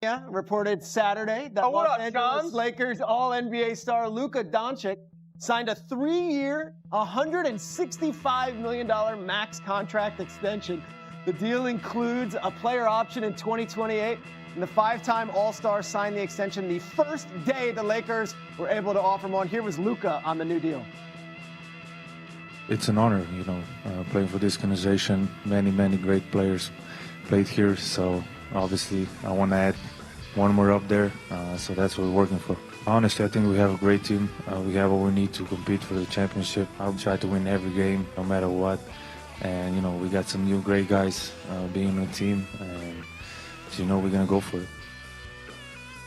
Yeah, reported Saturday that Los Angeles Lakers All-NBA star Luka Doncic signed a 3-year, $165 million max contract extension. The deal includes a player option in 2028, and the 5-time All-Star signed the extension the first day the Lakers were able to offer one. Here was Luka on the new deal. It's an honor, playing for this organization. Many great players played here, so obviously I want to add one more up there, so that's what we're working for. Honestly, I think we have a great team. We have what we need to compete for the championship. I'll try to win every game, no matter what. And, we got some new great guys being on the team, and we're going to go for it.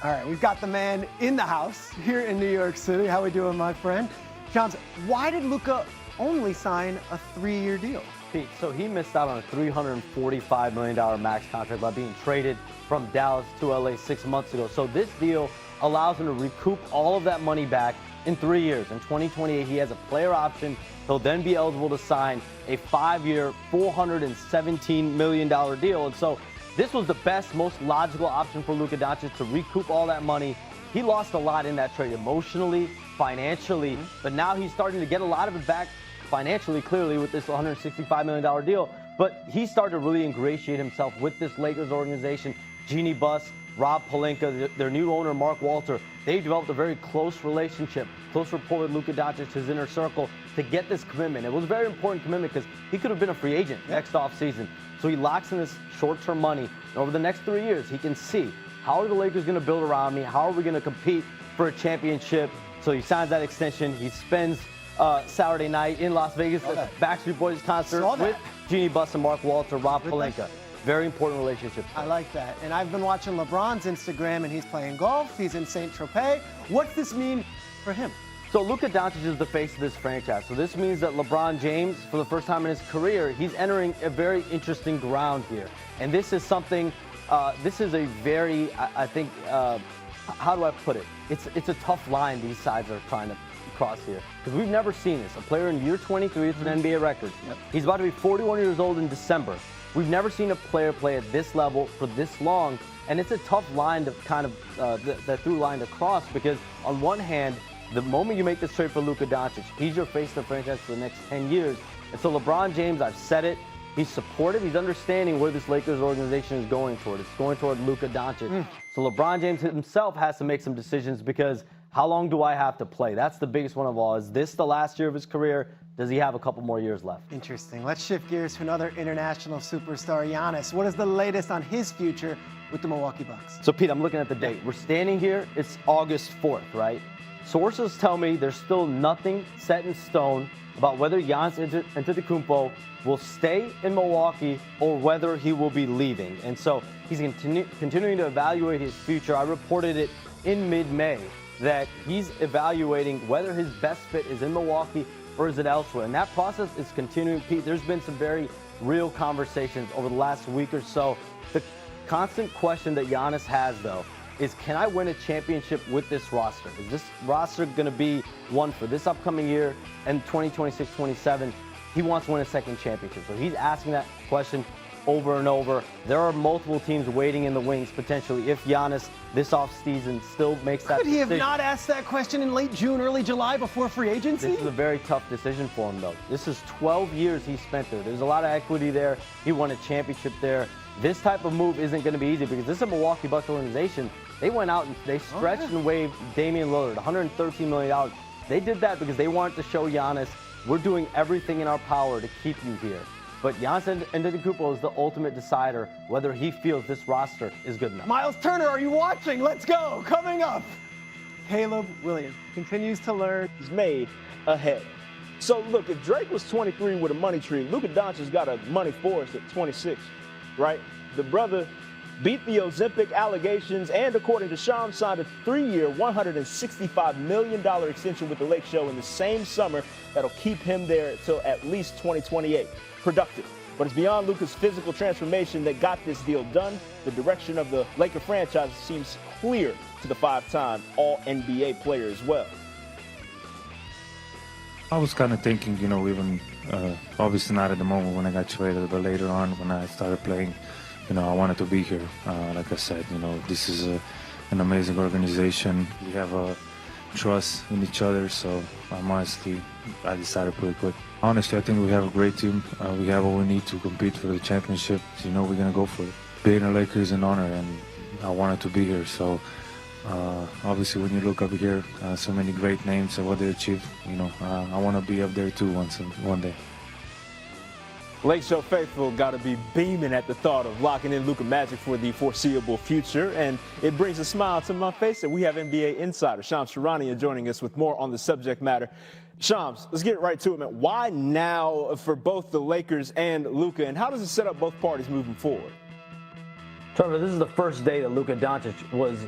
All right, we've got the man in the house here in New York City. How we doing, my friend? Johns, why did Luka only sign a 3-year deal? Pete, so he missed out on a $345 million max contract by being traded from Dallas to LA 6 months ago. So this deal allows him to recoup all of that money back in 3 years. In 2028, he has a player option. He'll then be eligible to sign a 5-year, $417 million deal. And so this was the best, most logical option for Luka Doncic to recoup all that money. He lost a lot in that trade emotionally, financially, but now he's starting to get a lot of it back financially, clearly, with this $165 million deal. But he started to really ingratiate himself with this Lakers organization. Jeannie Buss, Rob Pelinka, their new owner, Mark Walter, they developed a very close relationship, close rapport with Luka Doncic, his inner circle, to get this commitment. It was a very important commitment because he could have been a free agent next offseason. So he locks in this short-term money. And over the next 3 years, he can see, how are the Lakers going to build around me? How are we going to compete for a championship? So he signs that extension. He spends Saturday night in Las Vegas at the Backstreet Boys concert with Jeannie Buss and Mark Walter, Rob Pelinka. Very important relationship. I like that. And I've been watching LeBron's Instagram, and he's playing golf. He's in St. Tropez. What's this mean for him? So Luka Doncic is the face of this franchise. So this means that LeBron James, for the first time in his career, he's entering a very interesting ground here. And this is something, this is a very, I think, how do I put it? It's a tough line these sides are trying to cross here, because we've never seen this. A player in year 23, it's an NBA record. He's about to be 41 years old in December. We've never seen a player play at this level for this long, and it's a tough line to kind of, the through line to cross, because on one hand, the moment you make this trade for Luka Doncic, he's your face of the franchise for the next 10 years. And so LeBron James, I've said it, he's supportive, he's understanding where this Lakers organization is going toward. It's going toward Luka Doncic. So LeBron James himself has to make some decisions, because how long do I have to play? That's the biggest one of all. Is this the last year of his career? Does he have a couple more years left? Interesting. Let's shift gears to another international superstar, Giannis. What is the latest on his future with the Milwaukee Bucks? So, Pete, I'm looking at the date. We're standing here. It's August 4th, right? Sources tell me there's still nothing set in stone about whether Giannis Antetokounmpo will stay in Milwaukee or whether he will be leaving. And so he's continuing to evaluate his future. I reported it in mid-May that he's evaluating whether his best fit is in Milwaukee or is it elsewhere. And that process is continuing, Pete. There's been some very real conversations over the last week or so. The constant question that Giannis has, though, is, can I win a championship with this roster? Is this roster going to be one for this upcoming year and 2026-27? He wants to win a second championship. So he's asking that question over and over. There are multiple teams waiting in the wings, potentially, if Giannis this offseason still makes that decision. Could he have not asked that question in late June, early July before free agency? This is a very tough decision for him, though. This is 12 years he spent there. There's a lot of equity there. He won a championship there. This type of move isn't going to be easy, because this is a Milwaukee Bucks organization. They went out and they stretched and waived Damian Lillard, $113 million. They did that because they wanted to show Giannis, we're doing everything in our power to keep you here. But Giannis Antetokounmpo is the ultimate decider whether he feels this roster is good enough. Miles Turner, are you watching? Let's go. Coming up, Caleb Williams continues to learn. He's made ahead. So, look, if Drake was 23 with a money tree, Luka Doncic got a money force at 26, right? The brother beat the Ozempic allegations, and according to Shams, signed a 3-year, $165 million extension with the Lake Show in the same summer that'll keep him there until at least 2028. Productive. But it's beyond Luka's physical transformation that got this deal done. The direction of the Laker franchise seems clear to the 5-time All-NBA player as well. I was kind of thinking, obviously not at the moment when I got traded, but later on when I started playing, I wanted to be here. Like I said, this is an amazing organization. We have a trust in each other, so I decided pretty quick. Honestly, I think we have a great team. We have what we need to compete for the championship. We're going to go for it. Being a Laker is an honor, and I wanted to be here. So obviously, when you look up here, so many great names and what they achieved, I want to be up there too one day. Lake Show faithful got to be beaming at the thought of locking in Luka Magic for the foreseeable future, and it brings a smile to my face that we have NBA insider Shams Charania joining us with more on the subject matter. Shams, let's get right to it, man. Why now for both the Lakers and Luka, and how does it set up both parties moving forward? Trevor, this is the first day that Luka Doncic was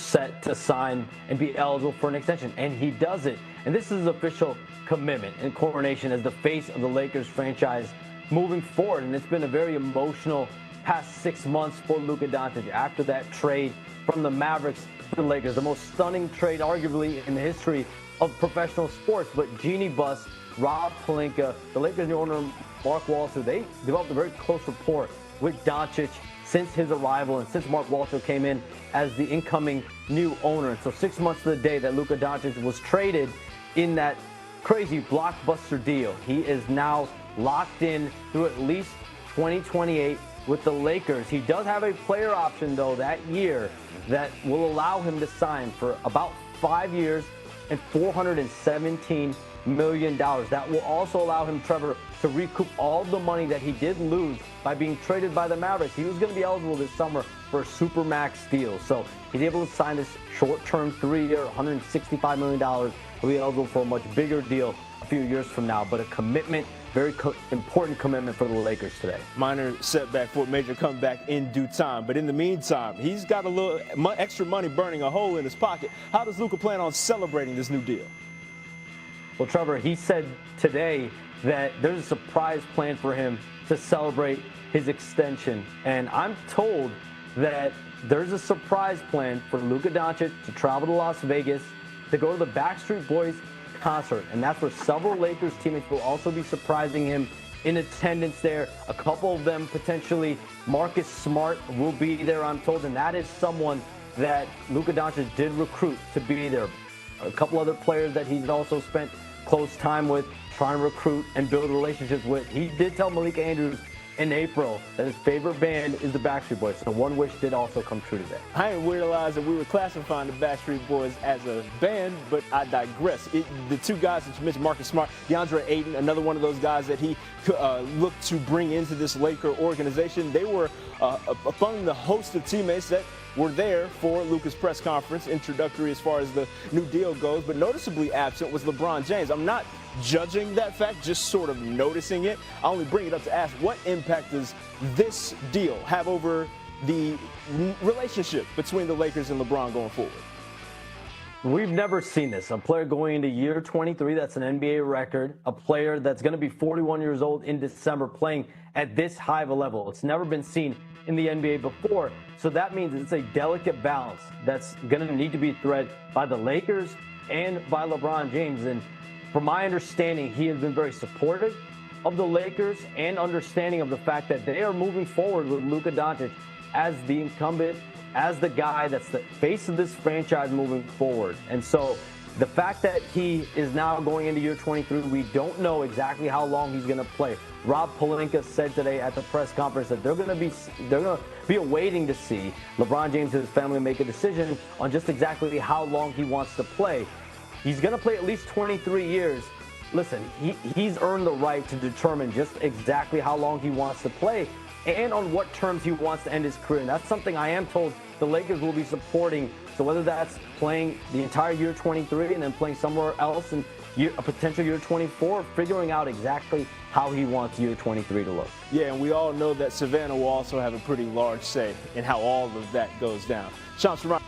set to sign and be eligible for an extension, and he does it. And this is his official commitment and coronation as the face of the Lakers franchise moving forward. And it's been a very emotional past 6 months for Luka Doncic after that trade from the Mavericks to the Lakers, the most stunning trade arguably in the history of professional sports. But Genie Bus, Rob Pelinka, the Lakers new owner Mark Walter, they developed a very close rapport with Doncic since his arrival and since Mark Walter came in as the incoming new owner. And so 6 months to the day that Luka Doncic was traded in that crazy blockbuster deal, he is now locked in through at least 2028 with the Lakers. He does have a player option, though, that year that will allow him to sign for about 5 years and $417 million. That will also allow him, Trevor, to recoup all the money that he did lose by being traded by the Mavericks. He was going to be eligible this summer for a Supermax deal. So he's able to sign this short-term 3-year, $165 million. He'll be eligible for a much bigger deal a few years from now, but a commitment, very important commitment for the Lakers today. Minor setback for a major comeback in due time. But in the meantime, he's got a little extra money burning a hole in his pocket. How does Luka plan on celebrating this new deal? Well, Trevor, he said today that there's a surprise plan for him to celebrate his extension. And I'm told that there's a surprise plan for Luka Doncic to travel to Las Vegas to go to the Backstreet Boys concert. And that's where several Lakers teammates will also be surprising him in attendance there. A couple of them, potentially Marcus Smart, will be there, I'm told. And that is someone that Luka Doncic did recruit to be there. A couple other players that he's also spent close time with, trying to recruit and build relationships with. He did tell Malika Andrews in April that his favorite band is the Backstreet Boys. So one wish did also come true today. I didn't realize that we were classifying the Backstreet Boys as a band, but I digress. The two guys that you mentioned, Marcus Smart, DeAndre Ayton, another one of those guys that he looked to bring into this Laker organization. They were among the host of teammates that were there for Luka's press conference, introductory as far as the new deal goes, but noticeably absent was LeBron James. I'm not judging that fact, just sort of noticing it. I only bring it up to ask, what impact does this deal have over the relationship between the Lakers and LeBron going forward? We've never seen this. A player going into year 23, that's an NBA record. A player that's going to be 41 years old in December playing at this high of a level. It's never been seen in the NBA before. So that means it's a delicate balance that's going to need to be threaded by the Lakers and by LeBron James. And from my understanding, he has been very supportive of the Lakers and understanding of the fact that they are moving forward with Luka Doncic as the incumbent, as the guy that's the face of this franchise moving forward. And so the fact that he is now going into year 23, we don't know exactly how long he's going to play. Rob Pelinka said today at the press conference that they're going to be awaiting to see LeBron James and his family make a decision on just exactly how long he wants to play. He's going to play at least 23 years. Listen, he's earned the right to determine just exactly how long he wants to play and on what terms he wants to end his career. And that's something I am told the Lakers will be supporting. So whether that's playing the entire year 23 and then playing somewhere else in a potential year 24, figuring out exactly how he wants year 23 to look. Yeah, and we all know that Savannah will also have a pretty large say in how all of that goes down. Shams Charania.